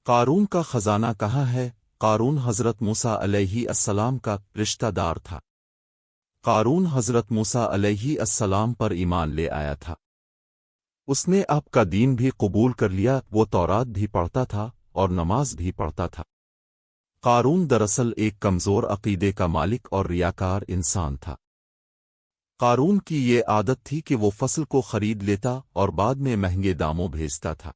قارون کا خزانہ کہاں ہے؟ قارون حضرت موسیٰ علیہ السلام کا رشتہ دار تھا۔ قارون حضرت موسیٰ علیہ السلام پر ایمان لے آیا تھا۔ اس نے آپ کا دین بھی قبول کر لیا، وہ تورات بھی پڑھتا تھا اور نماز بھی پڑھتا تھا۔ قارون دراصل ایک کمزور عقیدے کا مالک اور ریاکار انسان تھا۔ قارون کی یہ عادت تھی کہ وہ فصل کو خرید لیتا اور بعد میں مہنگے داموں بھیجتا تھا۔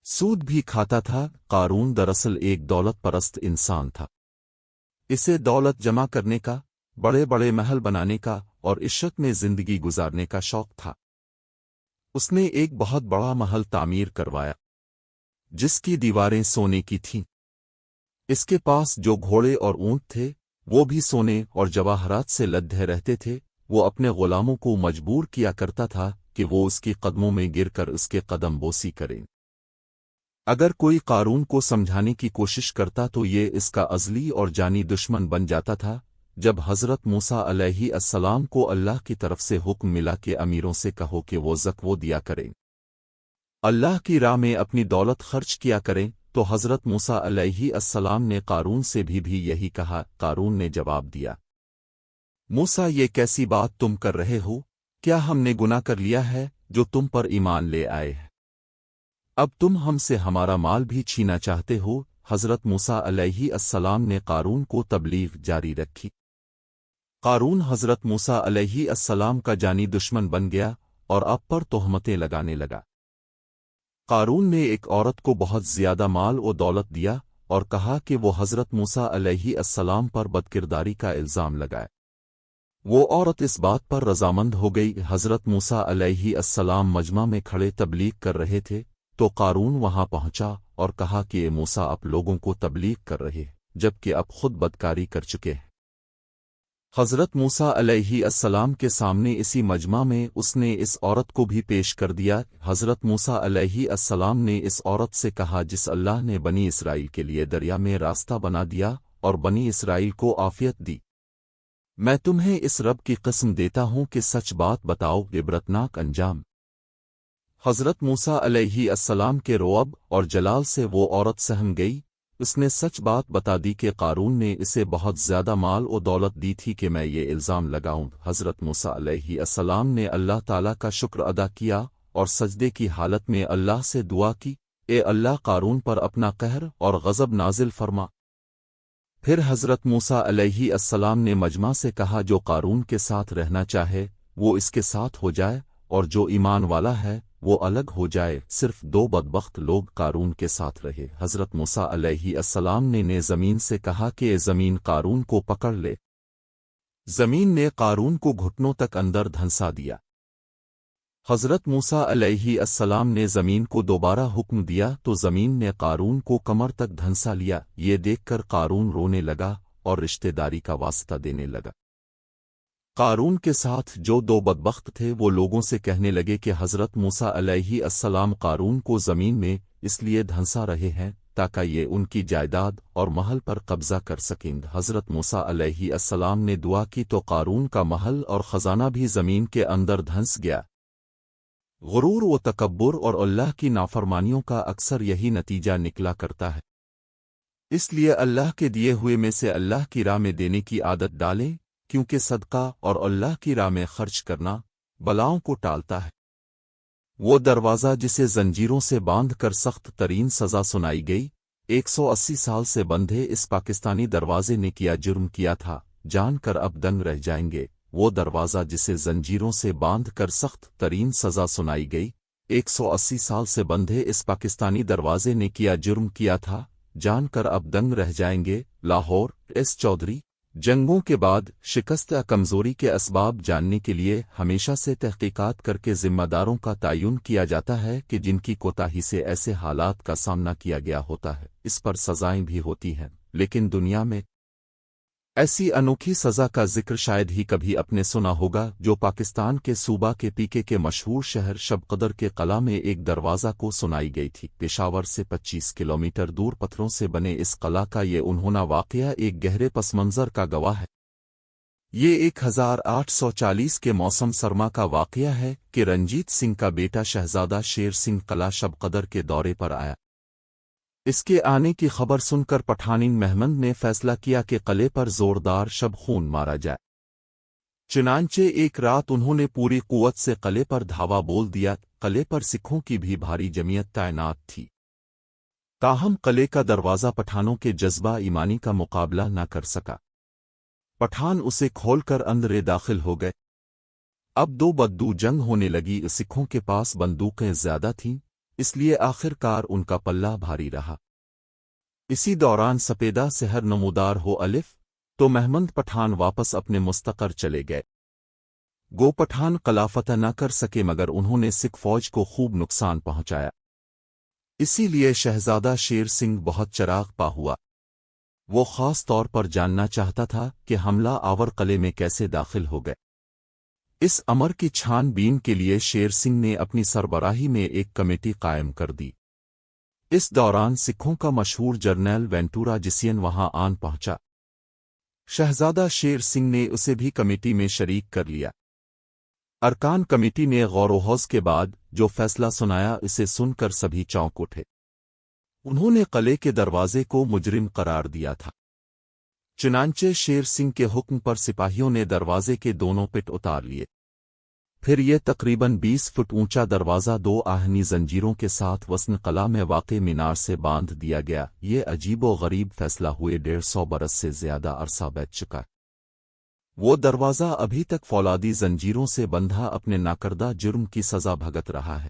سود بھی کھاتا تھا۔ قارون دراصل ایک دولت پرست انسان تھا۔ اسے دولت جمع کرنے کا، بڑے بڑے محل بنانے کا اور عشرت میں زندگی گزارنے کا شوق تھا۔ اس نے ایک بہت بڑا محل تعمیر کروایا جس کی دیواریں سونے کی تھیں۔ اس کے پاس جو گھوڑے اور اونٹ تھے وہ بھی سونے اور جواہرات سے لدے رہتے تھے۔ وہ اپنے غلاموں کو مجبور کیا کرتا تھا کہ وہ اس کی قدموں میں گر کر اس کے قدم بوسی کریں۔ اگر کوئی قارون کو سمجھانے کی کوشش کرتا تو یہ اس کا ازلی اور جانی دشمن بن جاتا تھا۔ جب حضرت موسیٰ علیہ السلام کو اللہ کی طرف سے حکم ملا کہ امیروں سے کہو کہ وہ زکوٰۃ دیا کریں، اللہ کی راہ میں اپنی دولت خرچ کیا کریں، تو حضرت موسیٰ علیہ السلام نے قارون سے بھی یہی کہا۔ قارون نے جواب دیا، موسیٰ یہ کیسی بات تم کر رہے ہو؟ کیا ہم نے گناہ کر لیا ہے جو تم پر ایمان لے آئے ہیں؟ اب تم ہم سے ہمارا مال بھی چھینا چاہتے ہو؟ حضرت موسیٰ علیہ السلام نے قارون کو تبلیغ جاری رکھی۔ قارون حضرت موسیٰ علیہ السلام کا جانی دشمن بن گیا اور آپ پر تہمتیں لگانے لگا۔ قارون نے ایک عورت کو بہت زیادہ مال و دولت دیا اور کہا کہ وہ حضرت موسیٰ علیہ السلام پر بدکرداری کا الزام لگائے۔ وہ عورت اس بات پر رضامند ہو گئی۔ حضرت موسیٰ علیہ السلام مجمع میں کھڑے تبلیغ کر رہے تھے تو قارون وہاں پہنچا اور کہا کہ اے موسیٰ، آپ لوگوں کو تبلیغ کر رہے جبکہ اب خود بدکاری کر چکے ہیں۔ حضرت موسیٰ علیہ السلام کے سامنے اسی مجمع میں اس نے اس عورت کو بھی پیش کر دیا۔ حضرت موسیٰ علیہ السلام نے اس عورت سے کہا، جس اللہ نے بنی اسرائیل کے لیے دریا میں راستہ بنا دیا اور بنی اسرائیل کو عافیت دی، میں تمہیں اس رب کی قسم دیتا ہوں کہ سچ بات بتاؤ، عبرتناک انجام۔ حضرت موسیٰ علیہ السلام کے رعب اور جلال سے وہ عورت سہم گئی۔ اس نے سچ بات بتا دی کہ قارون نے اسے بہت زیادہ مال و دولت دی تھی کہ میں یہ الزام لگاؤں۔ حضرت موسیٰ علیہ السلام نے اللہ تعالیٰ کا شکر ادا کیا اور سجدے کی حالت میں اللہ سے دعا کی، اے اللہ، قارون پر اپنا قہر اور غضب نازل فرما۔ پھر حضرت موسیٰ علیہ السلام نے مجمع سے کہا، جو قارون کے ساتھ رہنا چاہے وہ اس کے ساتھ ہو جائے اور جو ایمان والا ہے وہ الگ ہو جائے۔ صرف دو بدبخت لوگ قارون کے ساتھ رہے۔ حضرت موسیٰ علیہ السلام نے زمین سے کہا کہ اے زمین، قارون کو پکڑ لے۔ زمین نے قارون کو گھٹنوں تک اندر دھنسا دیا۔ حضرت موسیٰ علیہ السلام نے زمین کو دوبارہ حکم دیا تو زمین نے قارون کو کمر تک دھنسا لیا۔ یہ دیکھ کر قارون رونے لگا اور رشتہ داری کا واسطہ دینے لگا۔ قارون کے ساتھ جو دو بدبخت تھے وہ لوگوں سے کہنے لگے کہ حضرت موسیٰ علیہ السلام قارون کو زمین میں اس لیے دھنسا رہے ہیں تاکہ یہ ان کی جائیداد اور محل پر قبضہ کر سکیں۔ حضرت موسیٰ علیہ السلام نے دعا کی تو قارون کا محل اور خزانہ بھی زمین کے اندر دھنس گیا۔ غرور و تکبر اور اللہ کی نافرمانیوں کا اکثر یہی نتیجہ نکلا کرتا ہے۔ اس لیے اللہ کے دیے ہوئے میں سے اللہ کی راہ میں دینے کی عادت ڈالیں، کیونکہ صدقہ اور اللہ کی راہ میں خرچ کرنا بلاؤں کو ٹالتا ہے۔ وہ دروازہ جسے زنجیروں سے باندھ کر سخت ترین سزا سنائی گئی، 180 سال سے بندھے اس پاکستانی دروازے نے کیا جرم کیا تھا، جان کر اب دنگ رہ جائیں گے۔ وہ دروازہ جسے زنجیروں سے باندھ کر سخت ترین سزا سنائی گئی، 180 سال سے بندھے اس پاکستانی دروازے نے کیا جرم کیا تھا، جان کر اب دنگ رہ جائیں گے۔ لاہور، ایس چودھری۔ جنگوں کے بعد شکست یا کمزوری کے اسباب جاننے کے لیے ہمیشہ سے تحقیقات کر کے ذمہ داروں کا تعین کیا جاتا ہے کہ جن کی کوتاہی سے ایسے حالات کا سامنا کیا گیا ہوتا ہے، اس پر سزائیں بھی ہوتی ہیں، لیکن دنیا میں ایسی انوکھی سزا کا ذکر شاید ہی کبھی اپنے سنا ہوگا جو پاکستان کے صوبہ کے پیکے کے مشہور شہر شب قدر کے قلعہ میں ایک دروازہ کو سنائی گئی تھی۔ پشاور سے 25 کلومیٹر دور پتھروں سے بنے اس قلعہ کا یہ انہونا واقعہ ایک گہرے پس منظر کا گواہ ہے۔ یہ 1840 کے موسم سرما کا واقعہ ہے کہ رنجیت سنگھ کا بیٹا شہزادہ شیر سنگھ قلعہ شب قدر کے دورے پر آیا۔ اس کے آنے کی خبر سن کر پٹھانین محمد نے فیصلہ کیا کہ قلعے پر زوردار شب خون مارا جائے۔ چنانچہ ایک رات انہوں نے پوری قوت سے قلعے پر دھاوا بول دیا۔ قلعے پر سکھوں کی بھی بھاری جمعیت تعینات تھی، تاہم قلعے کا دروازہ پٹھانوں کے جذبہ ایمانی کا مقابلہ نہ کر سکا۔ پٹھان اسے کھول کر اندر داخل ہو گئے۔ اب دو بدو جنگ ہونے لگی۔ سکھوں کے پاس بندوقیں زیادہ تھیں، اس لیے آخر کار ان کا پلہ بھاری رہا۔ اسی دوران سپیدہ سحر نمودار ہو الف تو محمد پٹھان واپس اپنے مستقر چلے گئے۔ گو پٹھان قلعہ فتح نہ کر سکے مگر انہوں نے سکھ فوج کو خوب نقصان پہنچایا۔ اسی لیے شہزادہ شیر سنگھ بہت چراغ پا ہوا۔ وہ خاص طور پر جاننا چاہتا تھا کہ حملہ آور قلعے میں کیسے داخل ہو گئے۔ اس امر کی چھان بین کے لیے شیر سنگھ نے اپنی سربراہی میں ایک کمیٹی قائم کر دی۔ اس دوران سکھوں کا مشہور جرنیل وینٹورا جسین وہاں آن پہنچا۔ شہزادہ شیر سنگھ نے اسے بھی کمیٹی میں شریک کر لیا۔ ارکان کمیٹی نے غور و خوض کے بعد جو فیصلہ سنایا اسے سن کر سبھی چونک اٹھے۔ انہوں نے قلعے کے دروازے کو مجرم قرار دیا تھا۔ چنانچہ شیر سنگھ کے حکم پر سپاہیوں نے دروازے کے دونوں پٹ اتار لیے۔ پھر یہ تقریباً 20 فٹ اونچا دروازہ دو آہنی زنجیروں کے ساتھ وسن قلعہ میں واقع مینار سے باندھ دیا گیا۔ یہ عجیب و غریب فیصلہ ہوئے 150 برس سے زیادہ عرصہ بیت چکا۔ وہ دروازہ ابھی تک فولادی زنجیروں سے بندھا اپنے ناکردہ جرم کی سزا بھگت رہا ہے۔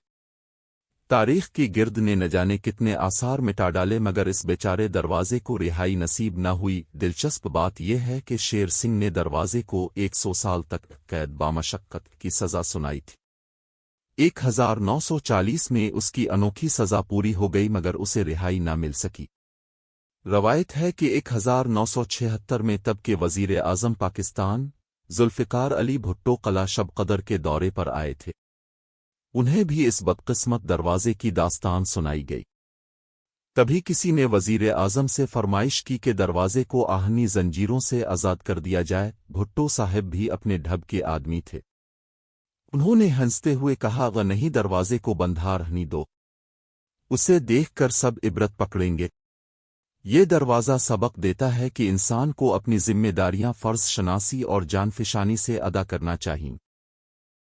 تاریخ کی گرد نے نہ جانے کتنے آثار مٹا ڈالے مگر اس بیچارے دروازے کو رہائی نصیب نہ ہوئی۔ دلچسپ بات یہ ہے کہ شیر سنگھ نے دروازے کو 100 سال تک قید بامشقت کی سزا سنائی تھی۔ 1940 میں اس کی انوکھی سزا پوری ہو گئی مگر اسے رہائی نہ مل سکی۔ روایت ہے کہ 1976 میں تب کے وزیر اعظم پاکستان ذوالفقار علی بھٹو قلعہ شب قدر کے دورے پر آئے تھے۔ انہیں بھی اس بدقسمت دروازے کی داستان سنائی گئی۔ تبھی کسی نے وزیر اعظم سے فرمائش کی کہ دروازے کو آہنی زنجیروں سے آزاد کر دیا جائے۔ بھٹو صاحب بھی اپنے ڈھب کے آدمی تھے۔ انہوں نے ہنستے ہوئے کہا نہیں دروازے کو بندھا رہنی دو، اسے دیکھ کر سب عبرت پکڑیں گے۔ یہ دروازہ سبق دیتا ہے کہ انسان کو اپنی ذمہ داریاں فرض شناسی اور جان فشانی سے ادا کرنا چاہئیں۔